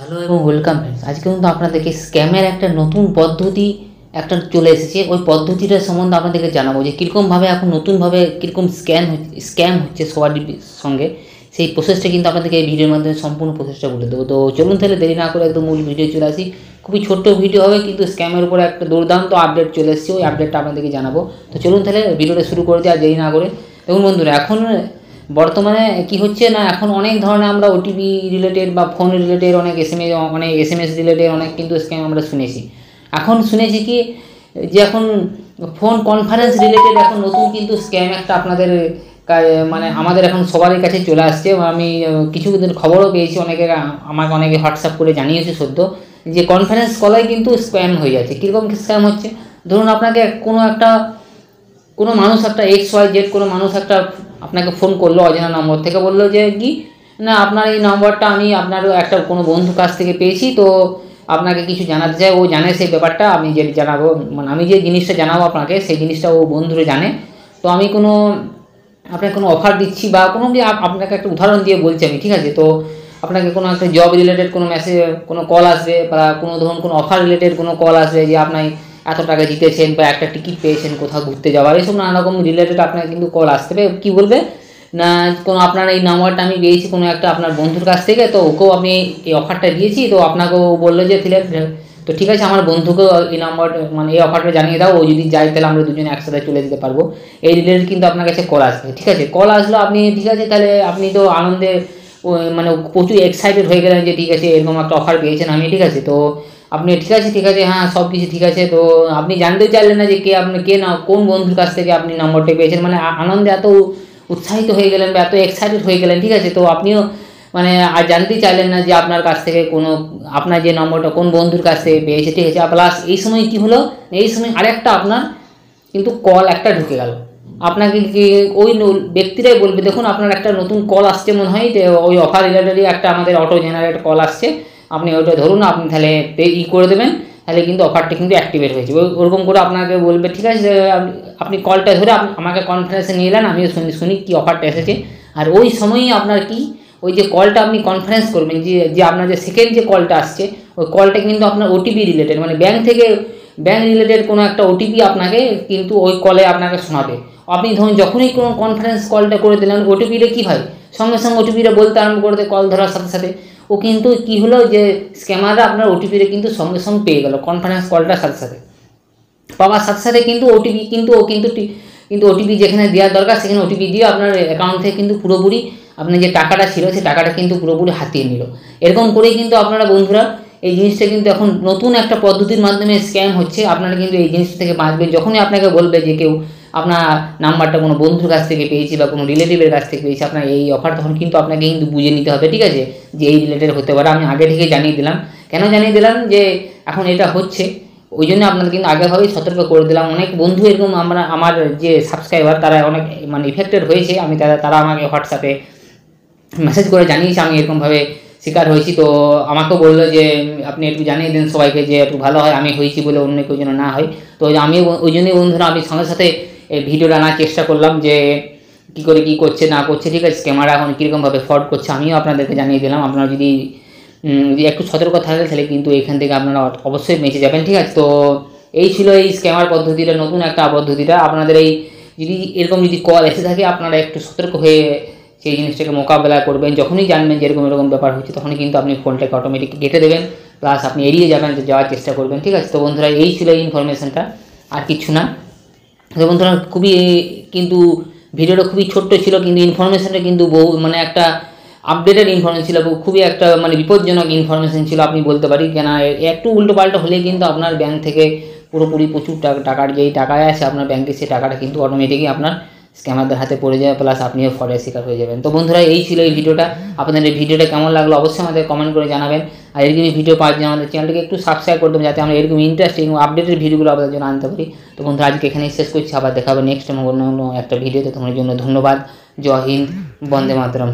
Hello এবং welcome friends. আজকে কিন্তু আপনাদেরকে স্ক্যামের একটা নতুন পদ্ধতি একটা চলে এসেছে। ওই পদ্ধতিটার সম্বন্ধে আপনাদেরকে জানাবো যে কীরকমভাবে এখন নতুনভাবে কীরকম স্ক্যাম হচ্ছে সবার সঙ্গে। সেই প্রসেসটা কিন্তু আপনাদেরকে এই ভিডিওর মাধ্যমে সম্পূর্ণ প্রসেসটা বলে দেবো। তো চলুন তাহলে দেরি না করে একদম মূল ভিডিও চলে আসি। খুবই ছোট্ট ভিডিও হবে, কিন্তু স্ক্যামের উপরে একটা দুর্দান্ত আপডেট চলে এসেছে, ওই আপডেটটা আপনাদেরকে জানাবো। তো চলুন তাহলে ভিডিওটা শুরু করে দিই আর দেরি না করে। দেখুন বন্ধুরা, এখন বর্তমানে কি হচ্ছে না, এখন অনেক ধরনের আমরা ওটিপি রিলেটেড বা ফোন রিলেটেড অনেক এসএমএস রিলেটেড অনেক কিন্তু স্ক্যাম আমরা শুনেছি। এখন শুনেছি কি যে এখন ফোন কনফারেন্স রিলেটেড এখন নতুন কিন্তু স্ক্যাম একটা আপনাদের মানে আমাদের এখন সবারই কাছে চলে আসছে। আমি কিছু দিন খবরও পেয়েছি, আমাকে অনেকে হোয়াটসঅ্যাপ করে জানিয়েছে সদ্য যে কনফারেন্স কলাই কিন্তু স্ক্যাম হয়ে যাচ্ছে। কীরকম স্ক্যাম হচ্ছে, ধরুন আপনাকে কোনো মানুষ একটা XYZ কোনো মানুষ একটা আপনাকে ফোন করলো অজানা নম্বর থেকে, বললো যে কি না আপনার এই নম্বরটা আমি আপনার একটা কোনো বন্ধুর কাছ থেকে পেয়েছি, তো আপনাকে কিছু জানাতে চাই। ও জানে সেই ব্যাপারটা, আমি যে জানাবো মানে আমি যে জিনিসটা জানাবো আপনাকে সেই জিনিসটা ও বন্ধুরে জানে। তো আমি আপনাকে কোনো অফার দিচ্ছি বা আপনাকে একটা উদাহরণ দিয়ে বলছি আমি, ঠিক আছে? তো আপনাকে কোনো একটা জব রিলেটেড কোনো মেসেজ কোনো কল আসবে বা ধরুন কোনো অফার রিলেটেড কোনো কল আসবে যে আপনার এত টাকা জিতেছেন বা একটা টিকিট পেয়েছেন কোথাও ঘুরতে যাওয়ার, এসব নানা রকম রিলেটেড আপনার কিন্তু কল আসতে হবে। কী বলবে না, কোনো আপনার এই নাম্বারটা আমি পেয়েছি কোনো একটা আপনার বন্ধুর কাছ থেকে, তো ওকেও আমি এই অফারটা দিয়েছি, তো আপনাকেও বললো যে তো ঠিক আছে আমার বন্ধুকেও এই নাম্বার মানে এই অফারটা জানিয়ে দাও, ও যদি যায় তাহলে আমরা দুজনে একসাথে চলে যেতে পারবো। এই রিলেটেড কিন্তু আপনার কাছে কল আসবে, ঠিক আছে? কল আসলো, আপনি ঠিক আছে তাহলে আপনি তো আনন্দে মানে প্রচুর এক্সাইটেড হয়ে গেলেন যে ঠিক আছে এরকম একটা অফার পেয়েছেন আমি, ঠিক আছে? তো আপনি ঠিক আছে হ্যাঁ সব কিছু ঠিক আছে। তো আপনি জানতেও চাইলেন না যে কোন বন্ধুর কাছ থেকে আপনি নম্বরটা পেয়েছেন, মানে আনন্দে এত উৎসাহিত হয়ে গেলেন বা এত এক্সাইটেড হয়ে গেলেন, ঠিক আছে? তো আপনিও মানে আর জানতেই চাইলেন না যে আপনার কাছ থেকে আপনার যে নম্বরটা কোন বন্ধুর কাছ থেকে পেয়েছে, ঠিক আছে? প্লাস এই সময় কি হলো, এই সময় আরেকটা আপনার কিন্তু কল একটা ঢুকে গেল। আপনাকে কি ওই ব্যক্তিরাই বলবে দেখুন আপনার একটা নতুন কল আসছে মনে হয়, ওই অফার রিলেটেডই একটা আমাদের অটো জেনারেট কল আসছে, আপনি ওইটা ধরুন, আপনি তাহলে করে দেবেন, তাহলে কিন্তু অফারটা কিন্তু অ্যাক্টিভেট হয়েছে। ওরকম করে আপনাকে বলবে, ঠিক আছে? আপনি কলটা ধরে আমাকে কনফারেন্সে নিয়ে এলেন, আমিও শুনি কী অফারটা এসেছে। আর ওই সময়ই আপনার কি ওই যে কলটা আপনি কনফারেন্স করবেন, যে আপনার যে সেকেন্ড যে কলটা আসছে ওই কলটা কিন্তু আপনার ওটিপি রিলেটেড, মানে ব্যাঙ্ক রিলেটেড কোনো একটা ওটিপি আপনাকে কিন্তু ওই কলে আপনাকে শোনাবে। আপনি ধরুন যখনই কোনো কনফারেন্স কলটা করে দিলেন, ওটিপিটা কী হয় সঙ্গে সঙ্গে ওটিপিটা বলতে আরম্ভ করতে কল ধরার সাথে সাথে ও কিন্তু কী হলো যে স্ক্যামাররা আপনার ওটিপিটা কিন্তু সঙ্গে সঙ্গে পেয়ে গেল কনফারেন্স কলটার সাথে সাথে। পাওয়ার সাথে সাথে কিন্তু ওটিপি কিন্তু ওটিপি যেখানে দেওয়ার দরকার সেখানে ওটিপি দিয়ে আপনার অ্যাকাউন্ট থেকে কিন্তু পুরোপুরি আপনার যে টাকাটা ছিল সেই টাকাটা কিন্তু পুরোপুরি হাতিয়ে নিল। এরকম করেই কিন্তু আপনারা বন্ধুরা এই জিনিসটা কিন্তু এখন নতুন একটা পদ্ধতির মাধ্যমে স্ক্যাম হচ্ছে। আপনারা কিন্তু এই জিনিস থেকে বাঁচবেন। যখনই আপনাকে বলবে যে কেউ আপনার নাম্বারটা কোনো বন্ধুর কাছ থেকে পেয়েছি বা কোনো রিলেটিভের কাছ থেকে পেয়েছি আপনার এই অফার, তখন কিন্তু আপনাকে কিন্তু বুঝে নিতে হবে, ঠিক আছে, যে এই রিলেটেড হতে পারে। আমি আগে থেকে জানিয়ে দিলাম। কেন জানিয়ে দিলাম যে এখন এটা হচ্ছে, ওই জন্য আপনাদের কিন্তু আগেভাবেই সতর্ক করে দিলাম। অনেক বন্ধু এরকম আমার যে সাবস্ক্রাইবার তারা অনেক মানে ইফেক্টেড হয়েছে, তারা আমাকে হোয়াটসঅ্যাপে মেসেজ করে জানিয়েছে আমি এরকমভাবে শিকার হয়েছি। তো আমাকেও বললো যে আপনি একটু জানিয়ে দিন সবাইকে যে একটু ভালো হয়, আমি হয়েছি বলে অন্য কেউ যেন না হয়। তো আমি ওই জন্যই বন্ধুরা আমি সঙ্গে সাথে এই ভিডিওটা আনার চেষ্টা করলাম যে কী করছে না করছে, ঠিক আছে, ক্যামেরা এখন কীরকমভাবে ফ্রড করছে আমিও আপনাদেরকে জানিয়ে দিলাম। আপনারা যদি একটু সতর্ক থাকে তাহলে কিন্তু এখান থেকে আপনারা অবশ্যই বেঁচে যাবেন, ঠিক আছে? তো এই ছিল এই স্ক্যামার পদ্ধতিটা, নতুন একটা পদ্ধতিটা। আপনাদের এই এরকম যদি কল এসে থাকে আপনারা একটু সতর্ক হয়ে সেই জিনিসটাকে মোকাবেলা করবেন। যখনই জানবেন যে এরকম ব্যাপার হচ্ছে তখনই কিন্তু আপনি ফোনটাকে অটোমেটিক কেটে দেবেন, প্লাস আপনি এড়িয়ে যাওয়ার চেষ্টা করবেন, ঠিক আছে? তো বন্ধুরা এই ছিল এই ইনফরমেশানটা, আর কিছু না। তো বন্ধুরা খুবই কিন্তু ভিডিওটা খুবই ছোট্ট ছিল, কিন্তু ইনফরমেশানটা কিন্তু মানে একটা আপডেটেড ইনফরমেশন ছিল, খুবই একটা মানে বিপজ্জনক ইনফরমেশান ছিল আপনি বলতে পারি। কেন একটু উল্টোপাল্টা হলে কিন্তু আপনার ব্যাঙ্ক থেকে পুরোপুরি প্রচুর টাকার যেই টাকায় আছে আপনার ব্যাঙ্কে সেই টাকাটা কিন্তু অটোমেটিকই আপনার স্ক্যামারদের হাতে পড়ে যাবে, প্লাস আপনিও ফ্রডের শিকার হয়ে যাবেন। তো বন্ধুরা এই ছিল এই ভিডিওটা। আপনাদের এই ভিডিওটা কেমন লাগলো অবশ্যই আমাদের কমেন্ট করে জানাবেন। আর এরকমই ভিডিও পাওয়ার জন্য আমাদের চ্যানেলটিকে একটু সাবস্ক্রাইব করে দেবেন, যাতে আমরা এরকম ইন্টারেস্টিং আপডেটেড ভিডিওগুলো আপনাদের জন্য আনতে পারি। তো বন্ধুরা আজকে এখানেই শেষ করছি, আবার দেখা হবে নেক্সট টাইম অন্য একটা ভিডিওতে। তোমার জন্য ধন্যবাদ। জয় হিন্দ, বন্দে মাতরম।